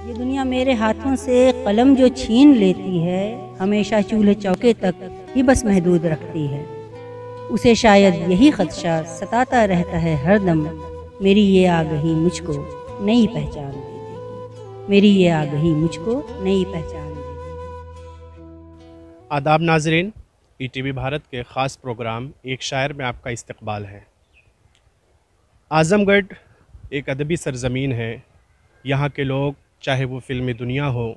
یہ دنیا میرے ہاتھوں سے قلم جو چھین لیتی ہے، ہمیشہ چولہے چوکے تک ہی بس محدود رکھتی ہے۔ اسے شاید یہی خدشہ ستاتا رہتا ہے ہر دم، میری یہ آگہی مجھ کو نئی پہچان دے دے گی، میری یہ آگہی مجھ کو نئی پہچان دے دے گی۔ آداب ناظرین، ای ٹی وی بھارت کے خاص پروگرام ایک شاعر میں آپ کا استقبال ہے۔ اعظم گڑھ ایک ادبی سرزمین ہے۔ یہاں کے لوگ چاہے وہ فلمی دنیا ہو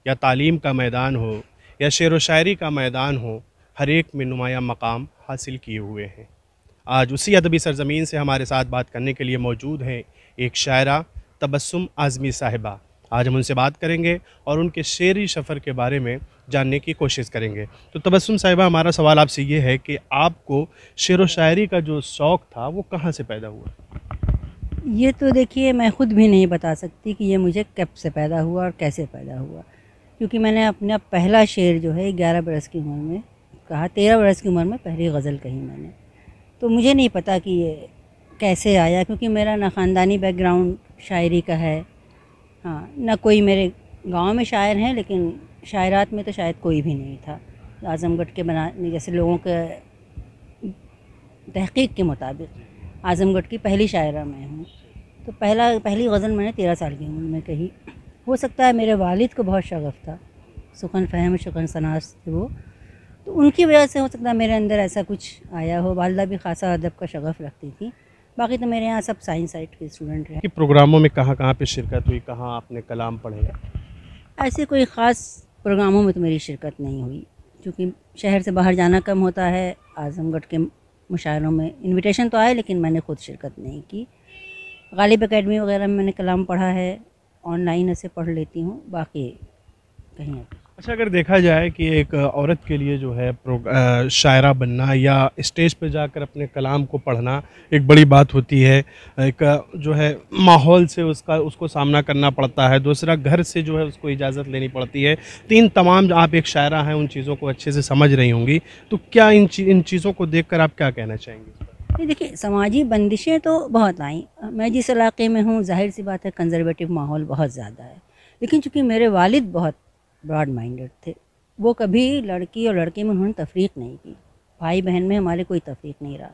یا تعلیم کا میدان ہو یا شعر و شاعری کا میدان ہو، ہر ایک میں نمایاں مقام حاصل کیے ہوئے ہیں۔ آج اسی ادبی سرزمین سے ہمارے ساتھ بات کرنے کے لیے موجود ہیں ایک شاعرہ تبسم اعظمی صاحبہ۔ آج ہم ان سے بات کریں گے اور ان کے شعری سفر کے بارے میں جاننے کی کوشش کریں گے۔ تو تبسم صاحبہ، ہمارا سوال آپ سے یہ ہے کہ آپ کو شعر و شاعری کا جو شوق تھا وہ کہاں سے پیدا ہوا؟ یہ تو دیکھیے، میں خود بھی نہیں بتا سکتی کہ یہ مجھے کب سے پیدا ہوا اور کیسے پیدا ہوا، کیونکہ میں نے اپنا پہلا شعر جو ہے 11 برس کی عمر میں کہا، 13 برس کی عمر میں پہلی غزل کہی میں نے۔ تو مجھے نہیں پتہ کہ یہ کیسے آیا، کیونکہ میرا نہ خاندانی بیک گراؤنڈ شاعری کا ہے، ہاں نہ کوئی میرے گاؤں میں شاعر ہیں، لیکن شاعرات میں تو شاید کوئی بھی نہیں تھا۔ اعظم گڑھ کے جیسے لوگوں کے تحقیق کے مطابق اعظم گڑھ کی پہلی شاعرہ میں ہوں۔ تو پہلی غزل میں نے 13 سال کی عمر میں کہی۔ ہو سکتا ہے میرے والد کو بہت شغف تھا، سخن فہم سخن سناس تھے وہ، تو ان کی وجہ سے ہو سکتا ہے میرے اندر ایسا کچھ آیا ہو۔ والدہ بھی خاصا ادب کا شغف رکھتی تھی، باقی تو میرے یہاں سب سائنس سائٹ کے اسٹوڈنٹ رہے۔ کہ پروگراموں میں کہاں پہ شرکت ہوئی، کہاں آپ نے کلام پڑھے؟ ایسے کوئی خاص پروگراموں میں تو میری شرکت نہیں ہوئی، کیونکہ شہر سے باہر جانا کم ہوتا ہے۔ اعظم گڑھ کے مشاعروں میں انویٹیشن تو آئے، لیکن میں نے خود شرکت نہیں کی۔ غالب اکیڈمی وغیرہ میں نے کلام پڑھا ہے، آن لائن ایسے پڑھ لیتی ہوں، باقی کہیں۔ اچھا، اگر دیکھا جائے کہ ایک عورت کے لیے جو ہے شاعرہ بننا یا اسٹیج پہ جا کر اپنے کلام کو پڑھنا ایک بڑی بات ہوتی ہے۔ ایک جو ہے ماحول سے اس کو سامنا کرنا پڑتا ہے، دوسرا گھر سے جو ہے اس کو اجازت لینی پڑتی ہے، تین تمام آپ ایک شاعرہ ہیں، ان چیزوں کو اچھے سے سمجھ رہی ہوں گی، تو کیا ان چیزوں کو دیکھ کر آپ کیا کہنا چاہیں گے؟ دیکھیے، سماجی بندشیں تو بہت آئیں۔ میں جس علاقے میں ہوں، ظاہر سی بات ہے کنزرویٹو ماحول بہت زیادہ ہے، لیکن چونکہ میرے والد بہت براڈ مائنڈڈ تھے، وہ کبھی لڑکی اور لڑکے میں انہوں نے تفریق نہیں کی، بھائی بہن میں ہمارے کوئی تفریق نہیں رہا۔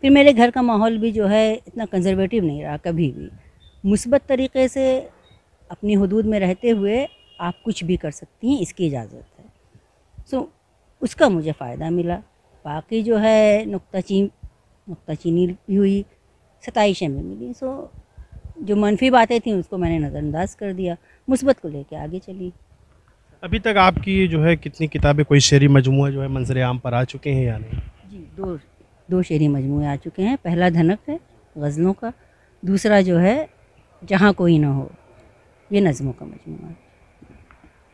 پھر میرے گھر کا ماحول بھی جو ہے اتنا کنزرویٹو نہیں رہا کبھی بھی، مثبت طریقے سے اپنی حدود میں رہتے ہوئے آپ کچھ بھی کر سکتی ہیں، اس کی اجازت ہے۔ اس کا مجھے فائدہ ملا۔ باقی جو ہے نکتہ چینی بھی ہوئی، ستائشیں بھی ملی، جو منفی باتیں تھیں اس کو میں نے نظر انداز کر دیا، مثبت کو لے کے آگے چلی۔ ابھی تک آپ کی جو ہے کتنی کتابیں، کوئی شعری مجموعہ جو ہے منظر عام پر آ چکے ہیں یا نہیں؟ جی، دو شعری مجموعے آ چکے ہیں۔ پہلا دھنک ہے غزلوں کا، دوسرا جو ہے جہاں کوئی نہ ہو، یہ نظموں کا مجموعہ ہے۔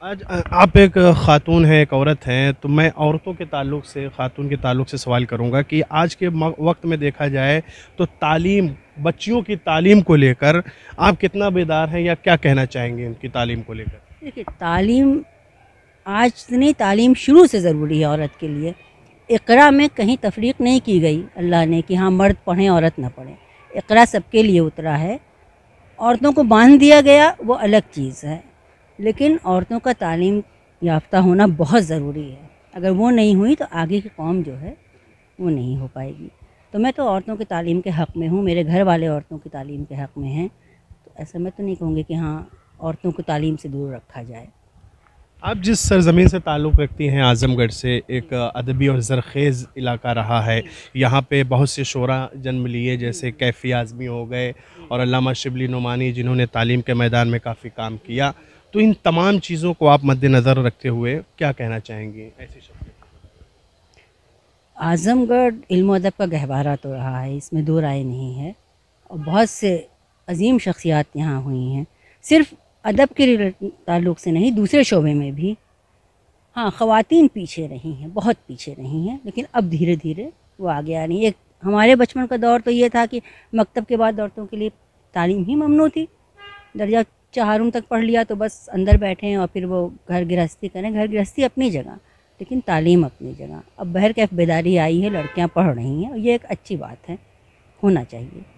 آج آپ ایک خاتون ہیں، ایک عورت ہیں، تو میں عورتوں کے تعلق سے، خاتون کے تعلق سے سوال کروں گا کہ آج کے وقت میں دیکھا جائے تو تعلیم، بچیوں کی تعلیم کو لے کر آپ کتنا بیدار ہیں یا کیا کہنا چاہیں گے ان کی تعلیم کو لے کر؟ دیکھیے، تعلیم آج نہیں، تعلیم شروع سے ضروری ہے عورت کے لیے۔ اقرا میں کہیں تفریق نہیں کی گئی اللہ نے کہ ہاں مرد پڑھیں عورت نہ پڑھیں، اقرا سب کے لیے اترا ہے۔ عورتوں کو باندھ دیا گیا وہ الگ چیز ہے، لیکن عورتوں کا تعلیم یافتہ ہونا بہت ضروری ہے۔ اگر وہ نہیں ہوئی تو آگے کی قوم جو ہے وہ نہیں ہو پائے گی۔ تو میں تو عورتوں کی تعلیم کے حق میں ہوں، میرے گھر والے عورتوں کی تعلیم کے حق میں ہیں، تو ایسا میں تو نہیں کہوں گی کہ ہاں عورتوں کو تعلیم سے دور رکھا جائے۔ آپ جس سرزمین سے تعلق رکھتی ہیں، اعظم گڑھ سے، ایک ادبی اور زرخیز علاقہ رہا ہے، یہاں پہ بہت سے شعراء جنم لیے، جیسے کیفی اعظمی ہو گئے اور علامہ شبلی نعمانی، جنہوں نے تعلیم کے میدان میں کافی کام کیا، تو ان تمام چیزوں کو آپ مد نظر رکھتے ہوئے کیا کہنا چاہیں گے ایسے شخص؟ اعظم گڑھ علم و ادب کا گہوارہ تو رہا ہے، اس میں دو رائے نہیں ہے، اور بہت سے عظیم شخصیات یہاں ہوئی ہیں، صرف ادب کے تعلق سے نہیں، دوسرے شعبے میں بھی۔ ہاں، خواتین پیچھے رہی ہیں، بہت پیچھے رہی ہیں، لیکن اب دھیرے دھیرے وہ آگے آ رہی ہیں۔ ایک ہمارے بچپن کا دور تو یہ تھا کہ مکتب کے بعد عورتوں کے لیے تعلیم ہی ممنوع تھی، درجہ چہارم تک پڑھ لیا تو بس اندر بیٹھیں اور پھر وہ گھر گرہستی کریں۔ گھر گرہستی اپنی جگہ، لیکن تعلیم اپنی جگہ۔ اب بہرکیف بیداری آئی ہے، لڑکیاں پڑھ رہی ہیں، اور یہ ایک اچھی بات ہے، ہونا چاہیے۔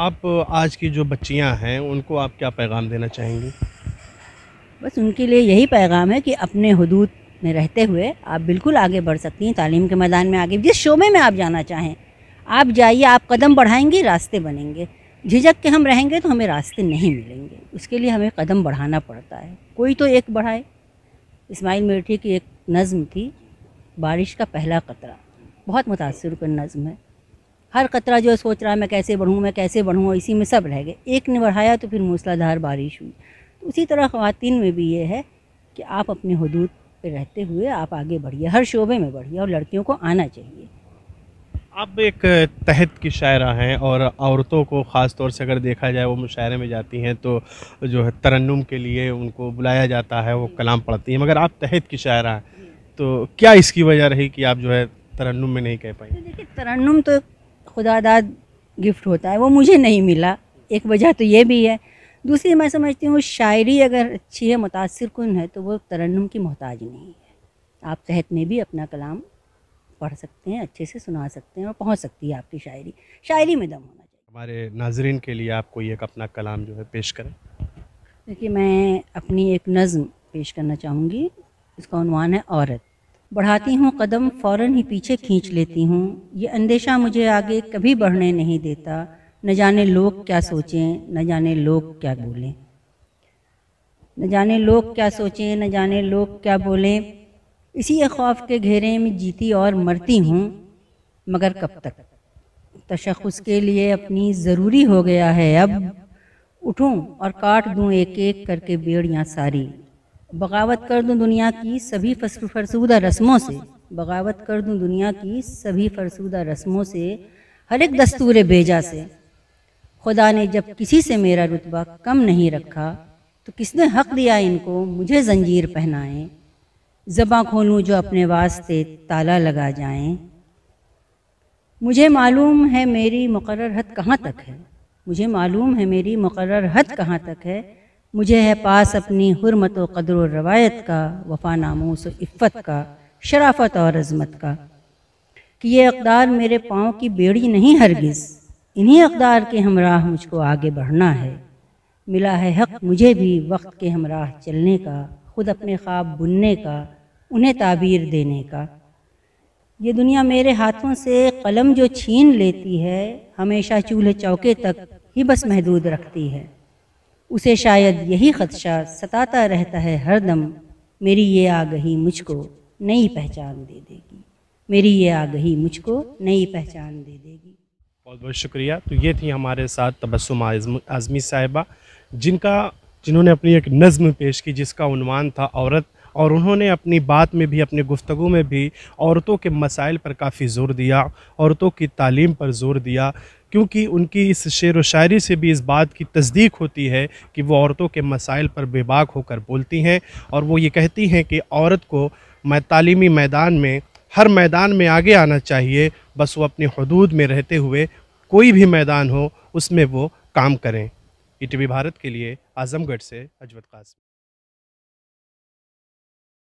آپ آج کی جو بچیاں ہیں ان کو آپ کیا پیغام دینا چاہیں گی؟ بس ان کے لیے یہی پیغام ہے کہ اپنے حدود میں رہتے ہوئے آپ بالکل آگے بڑھ سکتی ہیں، تعلیم کے میدان میں آگے جس شعبے میں آپ جانا چاہیں آپ جائیے، آپ قدم بڑھائیں گے راستے بنیں گے۔ جھجک کے ہم رہیں گے تو ہمیں راستے نہیں ملیں گے، اس کے لیے ہمیں قدم بڑھانا پڑتا ہے، کوئی تو ایک بڑھائے۔ اسماعیل میٹھی کی ایک نظم تھی، بارش کا پہلا قطرہ، بہت متاثر کن نظم ہے۔ ہر قطرہ جو سوچ رہا ہے میں کیسے بڑھوں، اسی میں سب رہ گئے، ایک نے بڑھایا تو پھر موسلا دھار بارش ہوئی۔ تو اسی طرح خواتین میں بھی یہ ہے کہ آپ اپنے حدود پہ رہتے ہوئے آپ آگے بڑھیے، ہر شعبے میں بڑھیے، اور لڑکیوں کو آنا چاہیے۔ آپ ایک تحت کی شاعرہ ہیں، اور عورتوں کو خاص طور سے اگر دیکھا جائے وہ مشاعرے میں جاتی ہیں تو جو ہے ترنم کے لیے ان کو بلایا جاتا ہے، وہ کلام پڑھتی ہیں، مگر آپ تحت کی شاعرہ ہیں، تو کیا اس کی وجہ رہی کہ آپ جو ہے ترنم میں نہیں کہہ پائیں؟ دیکھیے ترنم تو خدا داد گفٹ ہوتا ہے، وہ مجھے نہیں ملا، ایک وجہ تو یہ بھی ہے۔ دوسری میں سمجھتی ہوں شاعری اگر اچھی ہے، متاثر کن ہے، تو وہ ترنم کی محتاج نہیں ہے۔ آپ تحت میں بھی اپنا کلام پڑھ سکتے ہیں، اچھے سے سنا سکتے ہیں، اور پہنچ سکتی ہے آپ کی شاعری میں دم ہونا چاہیے۔ ہمارے ناظرین کے لیے آپ کوئی ایک اپنا کلام جو ہے پیش کریں۔ دیکھیے میں اپنی ایک نظم پیش کرنا چاہوں گی، اس کا عنوان ہے عورت۔ بڑھاتی ہوں قدم فوراً ہی پیچھے کھینچ لیتی ہوں، یہ اندیشہ مجھے آگے کبھی بڑھنے نہیں دیتا، نہ جانے لوگ کیا سوچیں، نہ جانے لوگ کیا بولیں، نہ جانے لوگ کیا سوچیں، نہ جانے لوگ کیا بولیں، اسی خوف کے گھیرے میں جیتی اور مرتی ہوں، مگر کب تک؟ تشخص کے لیے اپنی ضروری ہو گیا ہے اب، اٹھوں اور کاٹ دوں ایک ایک کر کے بیڑیاں ساری، بغاوت کر دوں دنیا کی سبھی فرسودہ رسموں سے، بغاوت کر دوں دنیا کی سبھی فرسودہ رسموں سے، ہر ایک دستور بیجا سے۔ خدا نے جب کسی سے میرا رتبہ کم نہیں رکھا تو کس نے حق دیا ان کو مجھے زنجیر پہنائیں، زباں کھولوں جو اپنے واسطے تالا لگا جائیں، مجھے معلوم ہے میری مقرر حد کہاں تک ہے، مجھے معلوم ہے میری مقرر حد کہاں تک ہے، مجھے ہے پاس اپنی حرمت و قدر و روایت کا، وفا ناموس و عفت کا، شرافت اور عظمت کا، کہ یہ اقدار میرے پاؤں کی بیڑی نہیں ہرگز، انہی اقدار کے ہمراہ مجھ کو آگے بڑھنا ہے، ملا ہے حق مجھے بھی وقت کے ہمراہ چلنے کا، خود اپنے خواب بننے کا، انہیں تعبیر دینے کا، یہ دنیا میرے ہاتھوں سے قلم جو چھین لیتی ہے، ہمیشہ چولہے چوکے تک ہی بس محدود رکھتی ہے، اسے شاید یہی خدشہ ستاتا رہتا ہے ہر دم، میری یہ آگہی مجھ کو نئی پہچان دے دے گی، میری یہ آگہی مجھ کو نئی پہچان دے دے گی۔ بہت بہت شکریہ۔ تو یہ تھی ہمارے ساتھ تبسم اعظمی صاحبہ، جنہوں نے اپنی ایک نظم پیش کی جس کا عنوان تھا عورت، اور انہوں نے اپنی بات میں بھی، اپنی گفتگو میں بھی عورتوں کے مسائل پر کافی زور دیا، عورتوں کی تعلیم پر زور دیا، کیونکہ ان کی اس شعر و شاعری سے بھی اس بات کی تصدیق ہوتی ہے کہ وہ عورتوں کے مسائل پر بے باک ہو کر بولتی ہیں، اور وہ یہ کہتی ہیں کہ عورت کو تعلیمی میدان میں، ہر میدان میں آگے آنا چاہیے، بس وہ اپنی حدود میں رہتے ہوئے کوئی بھی میدان ہو اس میں وہ کام کریں۔ ETV بھارت کے لیے اعظم گڑھ سے اجوت قاسم۔